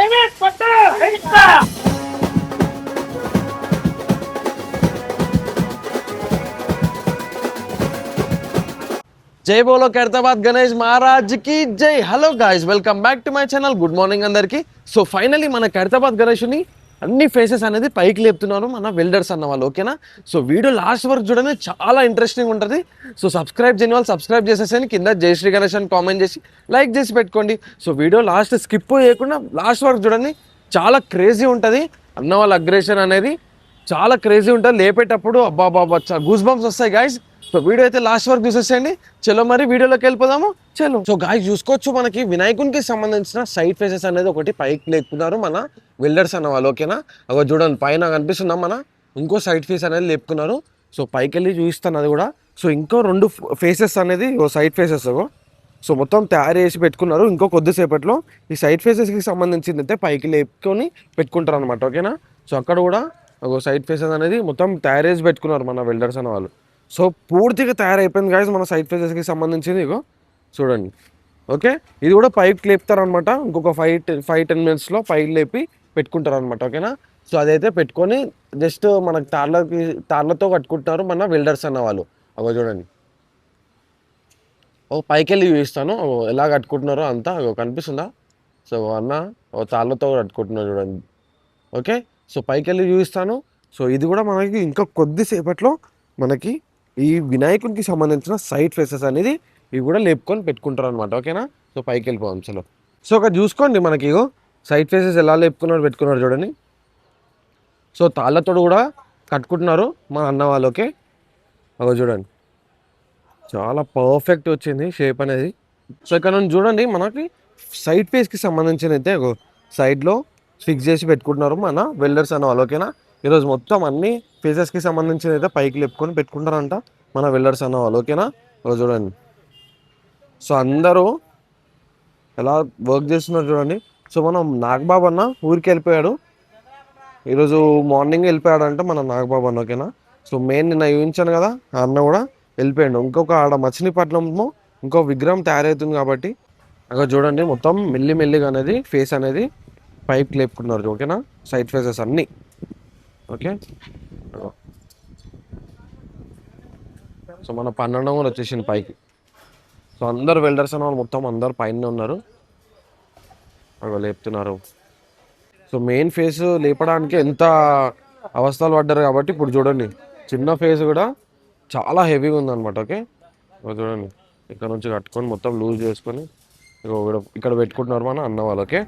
జై బోలో ఖైరతాబాద్ గణేష్ మహారాజ్ కి జై. Hello guys, welcome back to my channel. Good morning అందరికి. సో ఫైనలీ మన ఖైరతాబాద్ గణేష్ని అన్ని ఫేసెస్ అనేది పైకి లేపుతున్నారు మన వెల్డర్స్ అన్న వాళ్ళు, ఓకేనా? సో వీడియో లాస్ట్ వరకు చూడని చాలా ఇంట్రెస్టింగ్ ఉంటుంది. సో సబ్స్క్రైబ్ చేయని వాళ్ళు సబ్స్క్రైబ్ చేసేసి కింద జై శ్రీ గణేష్ అని కామెంట్ చేసి లైక్ చేసి పెట్టుకోండి. సో వీడియో లాస్ట్ స్కిప్ చేయకుండా లాస్ట్ వరకు చూడండి, చాలా క్రేజీ ఉంటుంది. అన్న వాళ్ళ అగ్రెషన్ అనేది చాలా క్రేజీ ఉంటుంది. లేపేటప్పుడు అబ్బా బాబా గూస్ బంప్స్ వస్తాయి గాయ్స్. సో వీడియో అయితే లాస్ట్ వరకు చూసేసేయండి. చలో మరి వీడియోలోకి వెళ్ళిపోదాము, చలో. సో గాయ్స్ చూసుకోవచ్చు, మనకి వినాయకునికి సంబంధించిన సైడ్ ఫేసెస్ అనేది ఒకటి పైకి లేపుకున్నారు మన వెల్డర్స్ అన్న వాళ్ళు, ఓకేనా? అవి చూడండి, పైన కనిపిస్తుందా మన ఇంకో సైడ్ ఫేస్ అనేది లేపుకున్నారు. సో పైకి వెళ్ళి చూపిస్తాను అది కూడా. సో ఇంకో 2 ఫేసెస్ అనేది సైడ్ ఫేసెస్ సో మొత్తం తయారు చేసి పెట్టుకున్నారు. ఇంకో కొద్దిసేపట్లో ఈ సైడ్ ఫేసెస్కి సంబంధించింది అయితే పైకి లేపుకొని పెట్టుకుంటారు అనమాట, ఓకేనా? సో అక్కడ కూడా ఒక సైడ్ ఫేసెస్ అనేది మొత్తం తయారు చేసి పెట్టుకున్నారు మన వెల్డర్స్ అన్న వాళ్ళు. సో పూర్తిగా తయారైపోయింది గాయస్ మన సైడ్ ఫేసెస్కి సంబంధించింది. ఇగో చూడండి, ఓకే. ఇది కూడా పైకి లేపుతారనమాట. ఇంకొక 5-10 మినిట్స్లో పైకి లేపి పెట్టుకుంటారు అనమాట, ఓకేనా? సో అదైతే పెట్టుకొని జస్ట్ మనకు తార్లతో కట్టుకుంటున్నారు మన వెల్డర్స్ అన్న వాళ్ళు. అగో చూడండి, పైకి వెళ్ళి చూపిస్తాను ఎలా కట్టుకుంటున్నారో అంతా. కనిపిస్తుందా? సో అన్న తాళ్ళతో కట్టుకుంటున్నారు చూడండి, ఓకే. సో పైకి వెళ్ళి చూపిస్తాను. సో ఇది కూడా మనకి ఇంకా కొద్దిసేపట్లో మనకి ఈ వినాయకునికి సంబంధించిన సైడ్ ఫేసెస్ అనేది ఇవి కూడా లేపుకొని పెట్టుకుంటారు అనమాట, ఓకేనా? సో పైకి వెళ్ళిపోదాం చలో. సో ఒక చూసుకోండి, మనకి ఇగో సైడ్ ఫేసెస్ ఎలా పెట్టుకున్నారు చూడండి. సో తాళ్ళతో కూడా కట్టుకుంటున్నారు మన అన్న వాళ్ళు, ఓకే. అగో చూడండి, చాలా పర్ఫెక్ట్ వచ్చింది షేప్ అనేది. సో ఇక్కడ నుంచి చూడండి, మనకి సైడ్ ఫేస్కి సంబంధించిన అయితే సైడ్లో ఫిక్స్ చేసి పెట్టుకుంటున్నారు మన వెల్డర్స్ అన్న వాళ్ళు, ఓకేనా? ఈరోజు మొత్తం అన్ని ఫేసెస్కి సంబంధించిన అయితే పైకి లేపుకొని పెట్టుకుంటారంట మన వెల్డర్స్ అన్న వాళ్ళు, ఓకేనా? చూడండి, సో అందరూ ఎలా వర్క్ చేస్తున్నారు చూడండి. సో మనం నాగబాబు అన్న ఊరికి వెళ్ళిపోయాడు, ఈరోజు మార్నింగ్ వెళ్ళిపోయాడంట మన నాగబాబు అన్న, ఓకేనా? సో మెయిన్ నిన్న చూపించాను కదా, ఆ అన్న కూడా వెళ్ళిపోయాడు. ఇంకొక ఆడ మచిలీపట్నంలో ఇంకో విగ్రహం తయారవుతుంది కాబట్టి అక్కడ చూడండి మొత్తం మెల్లిగా అనేది ఫేస్ అనేది పైకి లేపుకున్నారు, ఓకేనా? సైడ్ ఫేసెస్ అన్నీ, ఓకే. సో మన 12 కూడా వచ్చేసింది పైకి. సో అందరు వెల్డర్స్ అన్న వాళ్ళు మొత్తం అందరు పైన ఉన్నారు, అక్కడ లేపుతున్నారు. సో మెయిన్ ఫేస్ లేపడానికి ఎంత అవస్థలు పడ్డారు కాబట్టి ఇప్పుడు చూడండి చిన్న ఫేస్ కూడా చాలా హెవీగా ఉందన్నమాట, ఓకే. చూడండి ఇక్కడ నుంచి కట్టుకొని మొత్తం లూజ్ చేసుకొని ఇక్కడ పెట్టుకుంటున్నారు మన అన్న వాళ్ళు, ఓకే.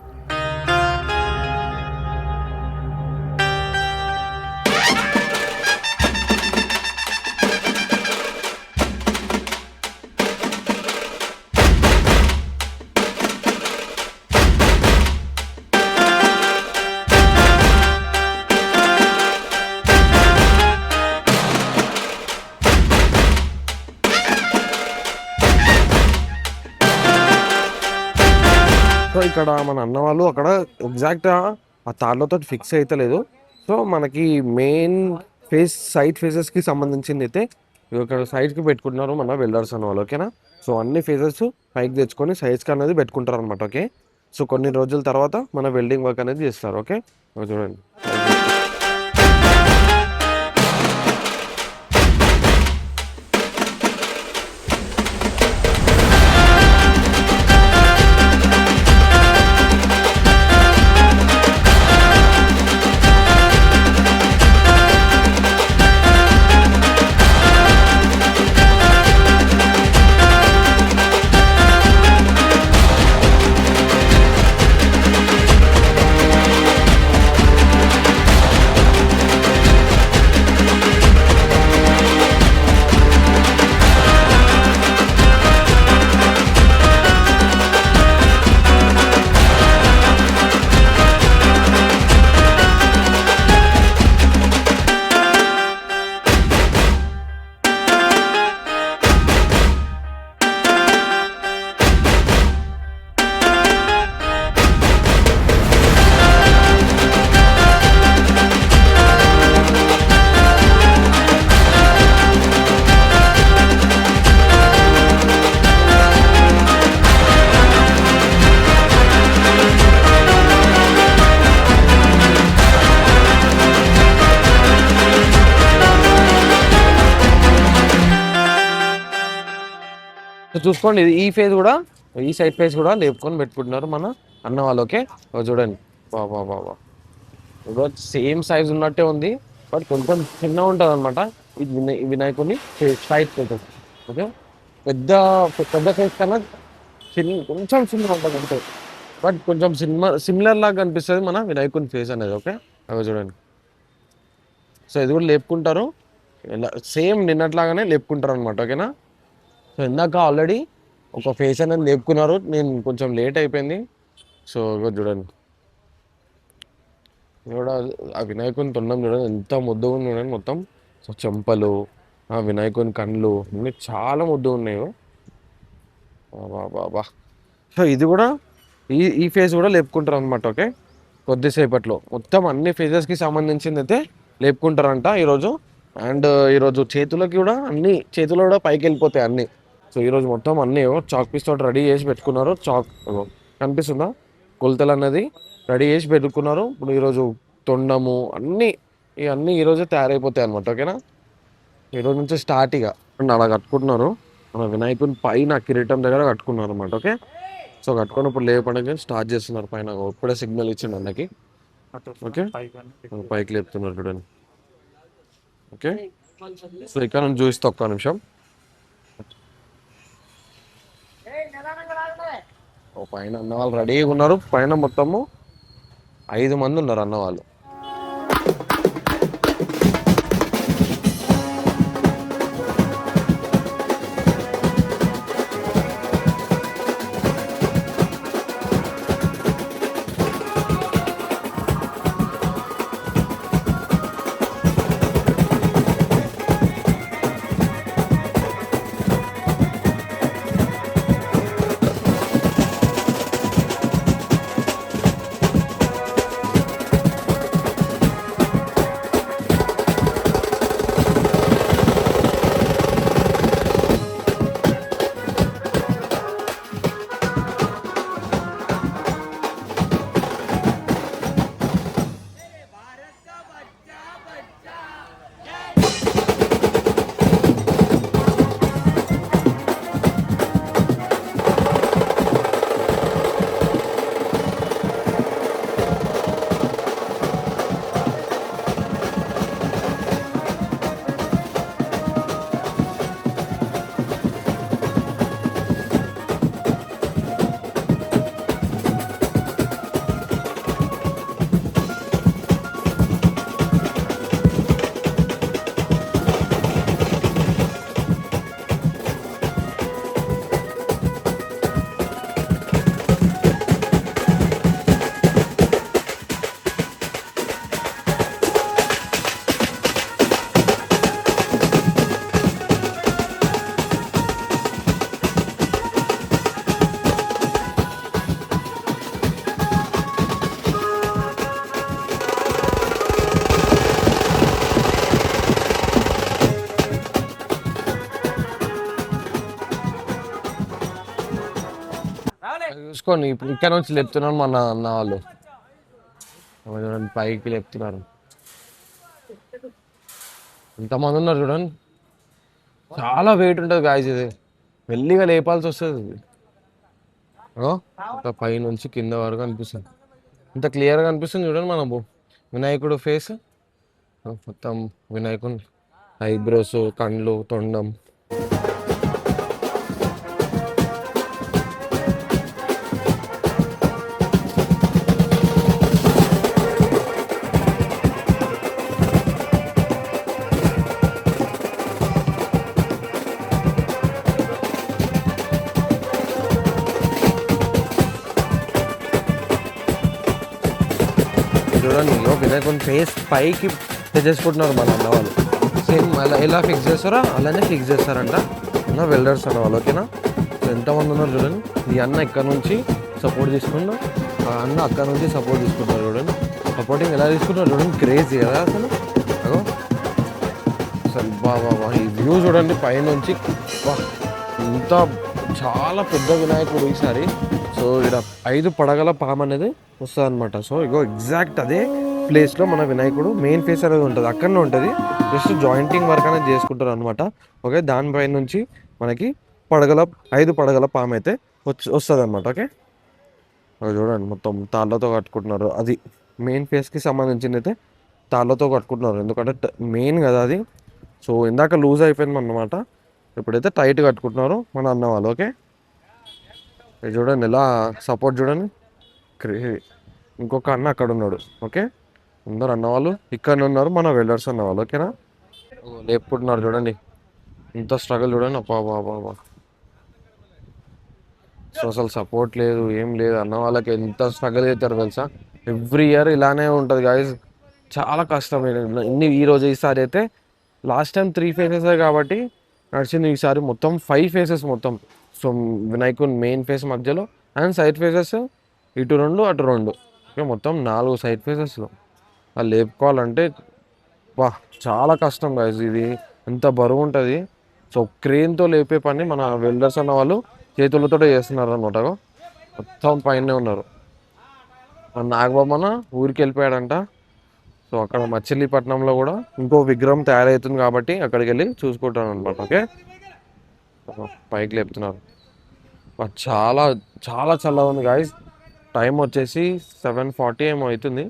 సో ఇక్కడ మన అన్న వాళ్ళు అక్కడ ఎగ్జాక్ట్గా ఆ తాళ్ళతో ఫిక్స్ అయితే లేదు. సో మనకి మెయిన్ సైడ్ ఫేసెస్కి సంబంధించింది అయితే ఇక్కడ సైడ్కి పెట్టుకుంటున్నారు మన వెల్డర్స్ అన్న వాళ్ళు, ఓకేనా? సో అన్ని ఫేసెస్ పైకి తెచ్చుకొని సైడ్స్కి అనేది పెట్టుకుంటారు అనమాట, ఓకే. సో కొన్ని రోజుల తర్వాత మన వెల్డింగ్ వర్క్ అనేది చేస్తారు, ఓకే. చూడండి, చూసుకోండి ఈ ఫేజ్ కూడా, ఈ సైడ్ ఫేజ్ కూడా లేపుకొని పెట్టుకుంటున్నారు మన అన్న వాళ్ళు. ఓకే చూడండి, బాబా బాబా సేమ్ సైజ్ ఉన్నట్టే ఉంది, బట్ కొంచెం చిన్న ఉంటుంది అనమాట. ఇది వినాయకుని సైజ్ ఫేజ్. ఓకే పెద్ద పెద్ద సైజ్ కన్నా కొంచెం చిన్న ఉంటుంది అంతే, బట్ కొంచెం సిమిలర్ లాగా కనిపిస్తుంది మన వినాయకుని ఫేస్ అనేది. ఓకే అవి చూడండి. సో ఇది కూడా లేపుకుంటారు, సేమ్ నిన్నట్లాగానే లేపుకుంటారు అనమాట. ఓకేనా. సో ఇందాక ఆల్రెడీ ఒక ఫేస్ అనేది లేపుకున్నారు, నేను కొంచెం లేట్ అయిపోయింది. సో చూడండి, కూడా ఆ వినాయకుని తొండం చూడండి ఎంత ముద్దుగా ఉంది చూడండి. మొత్తం సో చెంపలు, ఆ వినాయకుని కళ్ళు అన్నీ చాలా ముద్దుగా ఉన్నాయి. బాబా. సో ఇది కూడా ఈ ఫేజ్ కూడా లేపుకుంటారు అనమాట. ఓకే కొద్దిసేపట్లో మొత్తం అన్ని ఫేజెస్కి సంబంధించింది అయితే లేపుకుంటారంట ఈరోజు. అండ్ ఈరోజు చేతులకి కూడా అన్ని చేతులు కూడా పైకి వెళ్ళిపోతాయి అన్నీ. సో ఈరోజు మొత్తం అన్నీ చాక్ పీస్ తోటి రెడీ చేసి పెట్టుకున్నారు. చాక్ కనిపిస్తుందా, కొలతలు అనేది రెడీ చేసి పెట్టుకున్నారు. ఇప్పుడు ఈరోజు తొండము అన్నీ ఇవన్నీ ఈరోజే తయారైపోతాయి అనమాట. ఓకేనా. ఈరోజు నుంచి స్టార్ట్ ఇక అలా కట్టుకుంటున్నారు మన వినాయకుని పైన కిరీటం దగ్గర కట్టుకున్నారు అనమాట. ఓకే సో కట్టుకొని ఇప్పుడు లేపడానికి స్టార్ట్ చేస్తున్నారు పైన. ఇప్పుడే సిగ్నల్ ఇచ్చిండు అన్నకి. ఓకే పైకి లేపుతున్నారు చూడండి. ఓకే సో ఇక్కడ నుంచి చూపిస్తే ఒక్క నిమిషం. పైన అన్న వాళ్ళు రెడీగా ఉన్నారు. పైన మొత్తము 5 మంది ఉన్నారు అన్న వాళ్ళు. చూసుకోండి ఇప్పుడు ఇక్కడ నుంచి లేపుతున్నారు మన అన్న వాళ్ళు. పైకి లేపుతున్నారు. ఇంతమంది ఉన్నారు చూడండి. చాలా వెయిట్ ఉంటుంది గాయస్. ఇది మెల్లిగా లేపాల్సి వస్తుంది. పై నుంచి కింద వరకు అనిపిస్తుంది. ఇంత క్లియర్గా అనిపిస్తుంది చూడండి మన వినాయకుడు ఫేస్. మొత్తం వినాయకుడు ఐబ్రోస్, కళ్ళు, తొండం. చూడండి వినాయకుని ఫేస్ పైకి చేసుకుంటున్నారు మన అన్న వాళ్ళు. సేమ్ అలా ఎలా ఫిక్స్ చేస్తారో అలానే ఫిక్స్ చేస్తారంట అన్న వెల్డర్స్ అన్న వాళ్ళు. ఓకేనా. సో ఎంతమంది ఉన్నారు చూడండి. ఈ అన్న ఇక్కడ నుంచి సపోర్ట్ తీసుకున్నా, ఆ అన్న అక్కడ నుంచి సపోర్ట్ తీసుకుంటారు చూడండి. సపోర్టింగ్ ఎలా తీసుకుంటారు చూడండి, క్రేజీ కదా అసలు. అసలు బాబా ఈ వ్యూ చూడండి పైనుంచి. ఇంత చాలా పెద్ద వినాయకుడు ఈసారి. సో ఇక్కడ 5 పడగల పాము అనేది వస్తుంది అనమాట. సో ఇగో ఎగ్జాక్ట్ అదే ప్లేస్లో మన వినాయకుడు మెయిన్ ఫేస్ అనేది ఉంటుంది, అక్కడనే ఉంటుంది. జస్ట్ జాయింటింగ్ వర్క్ అనేది చేసుకుంటారు అనమాట. ఓకే దానిపై నుంచి మనకి పడగల 5 పడగల పాము అయితే వస్తుంది అనమాట. ఓకే, అది చూడండి మొత్తం తాళ్ళతో కట్టుకుంటున్నారు. అది మెయిన్ ఫేస్కి సంబంధించింది అయితే తాళ్ళతో కట్టుకుంటున్నారు, ఎందుకంటే మెయిన్ కదా అది. సో ఇందాక లూజ్ అయిపోయింది అన్నమాట, ఇప్పుడైతే టైట్ కట్టుకుంటున్నారు మన అన్న వాళ్ళు. ఓకే, ఇది చూడండి ఎలా సపోర్ట్ చూడండి. ఇంకొక అన్న అక్కడ ఉన్నాడు. ఓకే, అందరు అన్నవాళ్ళు ఇక్కడ ఉన్నారు, మన వెల్డర్స్ అన్నవాళ్ళు. ఓకేనా, లేపుకుంటున్నారు చూడండి, ఇంత స్ట్రగుల్ చూడండి. అబ్బా బాబా బాబా. సో అసలు సపోర్ట్ లేదు, ఏం లేదు. అన్న వాళ్ళకి ఎంత స్ట్రగుల్ అవుతారు తెలుసా. ఎవ్రీ ఇయర్ ఇలానే ఉంటుంది గాయస్, చాలా కష్టం. ఈరోజు ఈసారి అయితే లాస్ట్ టైం 3 ఫేసెస్ కాబట్టి నడిచింది, ఈసారి మొత్తం 5 ఫేసెస్ మొత్తం. సో వినాయకుని మెయిన్ ఫేస్ మధ్యలో అండ్ సైడ్ ఫేసెస్ ఇటు 2 అటు 2. ఓకే, మొత్తం 4 సైడ్ ఫేసెస్లో అది లేపుకోవాలంటే వా చాలా కష్టం గాయస్. ఇది ఎంత బరువు ఉంటుంది. సో క్రేన్తో లేపే పని మన వెల్డర్స్ అన్న వాళ్ళు చేతులతో చేస్తున్నారు అనమాట. మొత్తం పైనే ఉన్నారు. మన నాగబాబన్న ఊరికి వెళ్ళిపోయాడంట. సో అక్కడ మచిలీపట్నంలో కూడా ఇంకో విగ్రహం తయారవుతుంది కాబట్టి అక్కడికి వెళ్ళి చూసుకుంటాను అనమాట. ఓకే, పైకి లేపుతున్నారు. చాలా చాలా చల్లగా ఉంది గాయస్. టైం వచ్చేసి 7:40 ఏమో అవుతుంది.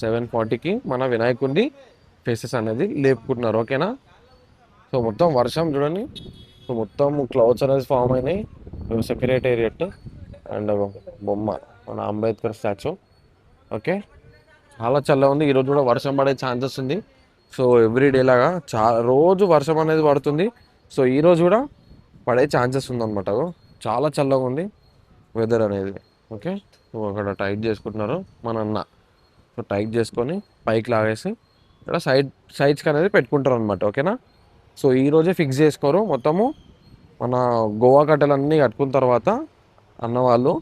7:40కి మన వినాయకుడిని ఫేసెస్ అనేది లేపుకుంటున్నారు. ఓకేనా, సో మొత్తం వర్షం చూడండి. సో మొత్తం క్లౌడ్స్ అనేది ఫామ్ అయినాయి. సెక్రటేరియట్ అండ్ బొమ్మ మన అంబేద్కర్ స్టాచ్యూ. ఓకే, చాలా చల్లగా ఉంది. ఈరోజు కూడా వర్షం పడే ఛాన్సెస్ ఉంది. సో ఎవ్రీడే లాగా రోజు వర్షం అనేది పడుతుంది. సో ఈరోజు కూడా పడే ఛాన్సెస్ ఉందన్నమాట. చాలా చల్లగా ఉంది వెదర్ అనేది. ఓకే, సో అక్కడ టైట్ చేసుకుంటున్నారు మన అన్న. సో టైట్ చేసుకొని పైకి లాగేసి ఇక్కడ సైడ్స్కి అనేది పెట్టుకుంటారు అనమాట. ఓకేనా, సో ఈరోజే ఫిక్స్ చేసుకోరు మొత్తము. మన గోవా కట్టెలన్నీ కట్టుకున్న తర్వాత అన్నవాళ్ళు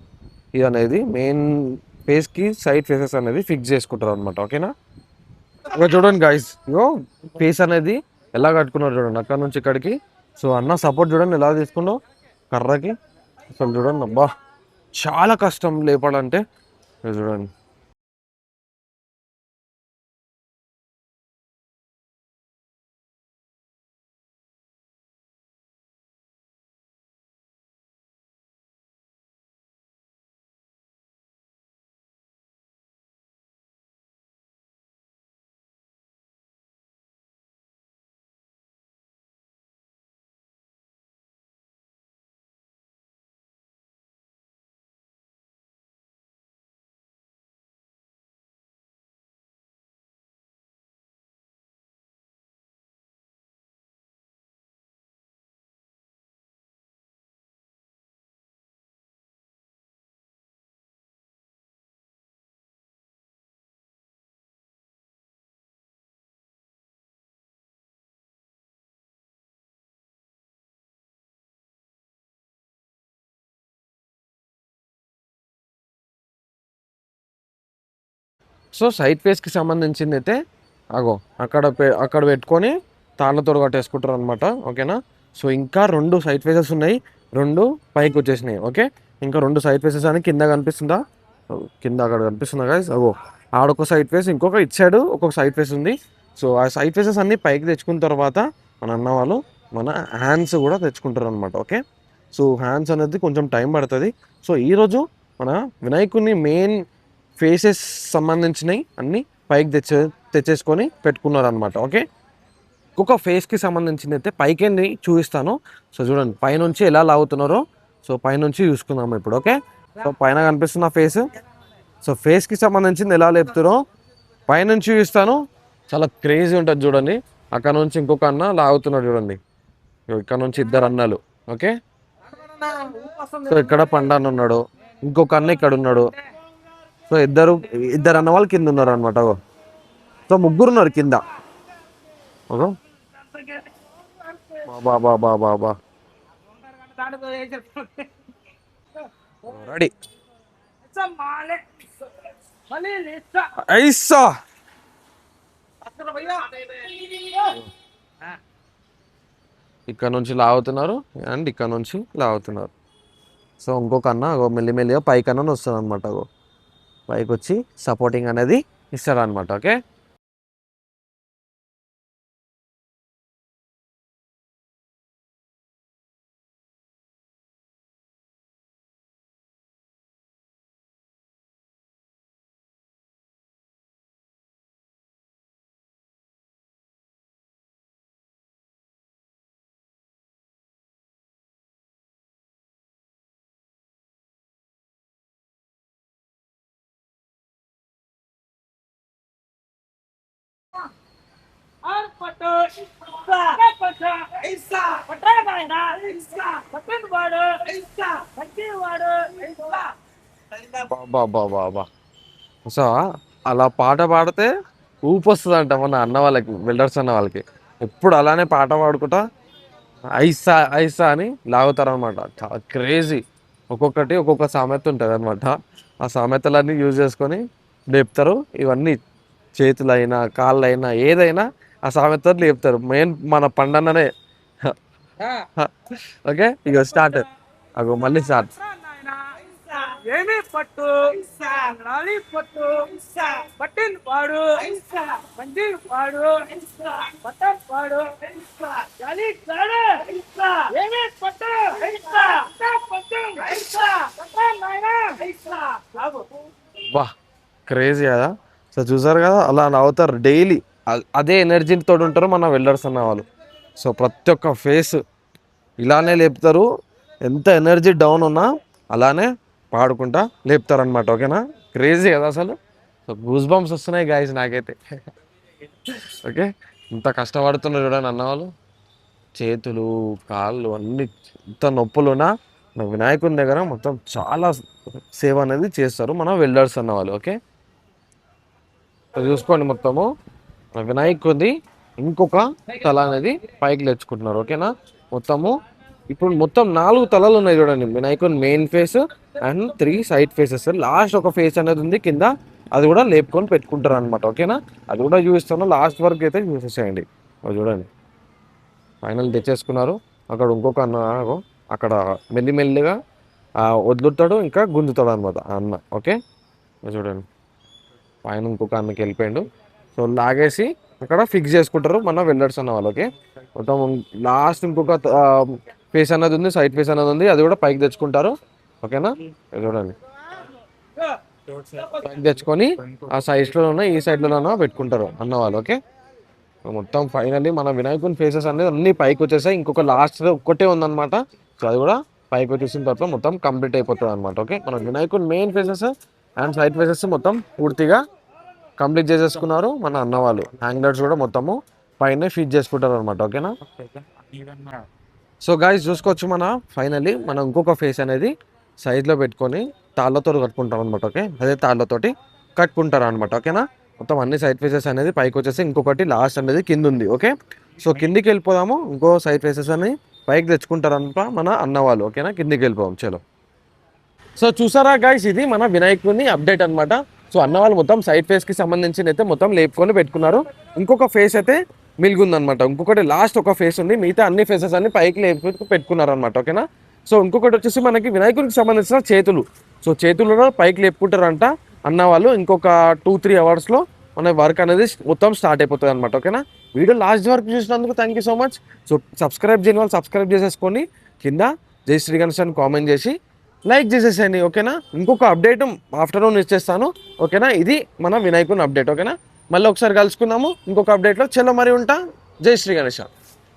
ఇది అనేది మెయిన్ ఫేస్కి సైడ్ ఫేసెస్ అనేది ఫిక్స్ చేసుకుంటారు అనమాట. ఓకేనా, ఇక చూడండి గాయస్, ఇగో ఫేస్ అనేది ఎలా కట్టుకున్నారు చూడండి అక్కడ నుంచి ఇక్కడికి. సో అన్న సపోర్ట్ చూడండి ఎలా తీసుకున్నావు కర్రకి. అసలు చూడండి అబ్బా, చాలా కష్టం లేపాలంటే. చూడండి, సో సైడ్ ఫేస్కి సంబంధించింది అయితే అగో అక్కడ పెట్టుకొని తాళ్ళతో కట్టేసుకుంటారు అనమాట. ఓకేనా, సో ఇంకా 2 సైడ్ ఫేసెస్ ఉన్నాయి, 2 పైకి వచ్చేసినాయి. ఓకే, ఇంకా 2 సైడ్ ఫేసెస్ అని కింద కనిపిస్తుందా, కింద అక్కడ కనిపిస్తుందా గాయస్. అగో ఆడొక సైడ్ ఫేస్, ఇంకొక ఇటు సైడ్ ఒక్కొక్క సైడ్ ఫేస్ ఉంది. సో ఆ సైడ్ ఫేసెస్ అన్ని పైకి తెచ్చుకున్న తర్వాత మన అన్న వాళ్ళు మన హ్యాండ్స్ కూడా తెచ్చుకుంటారు అనమాట. ఓకే, సో హ్యాండ్స్ అనేది కొంచెం టైం పడుతుంది. సో ఈరోజు మన వినాయకుడిని మెయిన్ ఫేసెస్ సంబంధించినవి అన్నీ పైకి తెచ్చేసుకొని పెట్టుకున్నారు అనమాట. ఓకే, ఒక్కొక్క ఫేస్కి సంబంధించింది అయితే పైకి చూపిస్తాను. సో చూడండి పైనుంచి ఎలా లాగుతున్నారో. సో పైనుంచి చూసుకుందాం ఇప్పుడు. ఓకే, సో పైన కనిపిస్తున్న ఫేస్, సో ఫేస్కి సంబంధించింది ఎలా లేపుతారో పైనుంచి చూపిస్తాను. చాలా క్రేజీ ఉంటుంది చూడండి. అక్కడ నుంచి ఇంకొక అన్న లాగుతున్నాడు చూడండి. ఇక్కడ నుంచి 2 అన్నలు. ఓకే, సో ఇక్కడ పండాన్న ఉన్నాడు, ఇంకొక అన్న ఇక్కడ ఉన్నాడు. సో ఇద్దరు అన్న వాళ్ళు కింద ఉన్నారు అనమాట. సో 3 ఉన్నారు కింద. బాబా బాబా బాబా రెడీ ఐసా. ఇక్కడ నుంచి లాగుతున్నారు అండ్ ఇక్కడ నుంచి లాగుతున్నారు. సో ఇంకొక అన్న మెల్లిమెల్లిగా పైకన్నా వస్తుంది అనమాట. పైకి వచ్చి సపోర్టింగ్ అనేది ఇస్తారనమాట. ఓకే. బాబా బాబా బా. సో అలా పాట పాడితే ఊపు వస్తుందంట మన అన్న వాళ్ళకి, బిల్డర్స్ అన్న వాళ్ళకి. ఎప్పుడు అలానే పాట పాడుకుంటా ఐసా ఐసా అని లాగుతారు అనమాట. చాలా క్రేజీ. ఒక్కొక్కటి ఒక్కొక్క సామెత ఉంటుంది అనమాట. ఆ సామెతలన్నీ యూజ్ చేసుకొని లేపుతారు. ఇవన్నీ చేతులైనా కాళ్ళైనా ఏదైనా ఆ సామెతలు లేపుతారు. మెయిన్ మన పండన్ననే. ఓకే, ఇక స్టార్ట్. అగో మళ్ళీ స్టార్ట్. ఏమి పట్టు లాలి పట్టు పట్టిన పాడు మంజిల్ పాడు పట్టం పాడు జాలి కాడు ఏమి పట్టు పట్టు వా, క్రేజీ కదా. సో చూసారు కదా, అలా నవ్వుతారు డైలీ. అదే ఎనర్జీతో ఉంటారు మన వెల్డర్స్ అన్న వాళ్ళు. సో ప్రతి ఒక్క ఫేస్ ఇలానే లేపుతారు. ఎంత ఎనర్జీ డౌన్ ఉన్నా అలానే పాడుకుంటా లేపుతారు అనమాట. ఓకేనా, క్రేజీ కదా అసలు. సో గూస్ బంప్స్ వస్తున్నాయి గాయస్ నాకైతే. ఓకే, ఇంత కష్టపడుతున్నారు చూడండి అన్నవాళ్ళు. చేతులు కాళ్ళు అన్ని ఎంత నొప్పులున్నా వినాయకుని దగ్గర మొత్తం చాలా సేవ అనేది చేస్తారు మన వెల్డర్స్ అన్నవాళ్ళు. ఓకే, చూసుకోండి మొత్తము వినాయకుడి ఇంకొక తల అనేది పైకి తెచ్చుకుంటున్నారు. ఓకేనా, మొత్తము ఇప్పుడు మొత్తం 4 తలలు ఉన్నాయి చూడండి. వినాయకుని main face and 3 side faces. Last ఒక ఫేస్ అనేది ఉంది కింద, అది కూడా లేపుకొని పెట్టుకుంటారు అనమాట. ఓకేనా, అది కూడా చూపిస్తాను. లాస్ట్ వరకు అయితే చూసేసేయండి. అది చూడండి, ఫైనల్ తెచ్చేసుకున్నారు. అక్కడ ఇంకొక అన్న అక్కడ మెల్లిమెల్లిగా వదులుతాడు, ఇంకా గుంజుతాడు అనమాట అన్న. ఓకే, చూడండి పైన ఇంకొక అన్నకి వెళ్ళిపోయాడు. సో లాగేసి అక్కడ ఫిక్స్ చేసుకుంటారు మన వెల్డర్స్ అన్న వాళ్ళు. ఓకే, మొత్తం లాస్ట్ ఇంకొక ఫేస్ అన్నది ఉంది, సైడ్ ఫేస్ అన్నది ఉంది, అది కూడా పైకి తెచ్చుకుంటారు. ఓకేనా, చూడండి పైకి తెచ్చుకొని ఆ సైడ్స్లో ఉన్న ఈ సైడ్లో పెట్టుకుంటారు అన్న వాళ్ళు. ఓకే, మొత్తం ఫైనల్లీ మన వినాయకుని ఫేసెస్ అనేది అన్ని పైకి వచ్చేసాయి. ఇంకొక లాస్ట్ ఒక్కటే ఉందన్నమాట. సో అది కూడా పైకి వచ్చేసిన తర్వాత మొత్తం కంప్లీట్ అయిపోతుంది అనమాట. ఓకే, మన వినాయకుని main faces and side faces మొత్తం పూర్తిగా కంప్లీట్ చేసేసుకున్నారు మన అన్న వాళ్ళు. హ్యాంగ్లర్స్ కూడా మొత్తము పైన ఫిట్ చేసుకుంటారు అనమాట. ఓకేనా, సో గాయస్ చూసుకోవచ్చు మన ఫైనల్లీ మనం ఇంకొక ఫేస్ అనేది సైడ్లో పెట్టుకొని తాళ్ళతో కట్టుకుంటాం అనమాట. ఓకే, అదే తాళ్ళతోటి కట్టుకుంటారు అనమాట. ఓకేనా, మొత్తం అన్ని సైడ్ ఫేసెస్ అనేది పైకి వచ్చేసి ఇంకొకటి లాస్ట్ అనేది కింద ఉంది. ఓకే, సో కిందికి వెళ్ళిపోదాము. ఇంకో సైడ్ ఫేసెస్ అని పైకి తెచ్చుకుంటారనమాట మన అన్న వాళ్ళు. ఓకేనా, కిందికి వెళ్ళిపోదాం చలో. సో చూసారా గైస్, ఇది మన వినాయకుని అప్డేట్ అనమాట. సో అన్న వాళ్ళు మొత్తం సైడ్ ఫేస్కి సంబంధించిన అయితే మొత్తం లేపుకొని పెట్టుకున్నారు. ఇంకొక ఫేస్ అయితే మిలిగిందనమాట. ఇంకొకటి లాస్ట్ ఒక ఫేస్ ఉంది, మిగతా అన్ని ఫేసెస్ అన్ని పైకి లేపు పెట్టుకున్నారు అనమాట. ఓకేనా, సో ఇంకొకటి వచ్చేసి మనకి వినాయకునికి సంబంధించిన చేతులు. సో చేతులు కూడా పైకి లేపుకుంటారంట అన్న వాళ్ళు. ఇంకొక 2-3 అవర్స్లో మన వర్క్ అనేది మొత్తం స్టార్ట్ అయిపోతుంది అనమాట. ఓకేనా, వీడియో లాస్ట్ వరకు చూసినందుకు thank you so much. So subscribe చేయని వాళ్ళు సబ్స్క్రైబ్ చేసేసుకొని కింద జై శ్రీ గణేష్ అని కామెంట్ చేసి లైక్ చేసేసేయండి. ఓకేనా, ఇంకొక అప్డేట్ ఆఫ్టర్నూన్ ఇచ్చేస్తాను. ఓకేనా, ఇది మన వినాయకుని అప్డేట్. ఓకేనా, మళ్ళీ ఒకసారి కలుసుకుందాము ఇంకొక అప్డేట్లో. చలో మరి ఉంటా. జై శ్రీ గణేష్.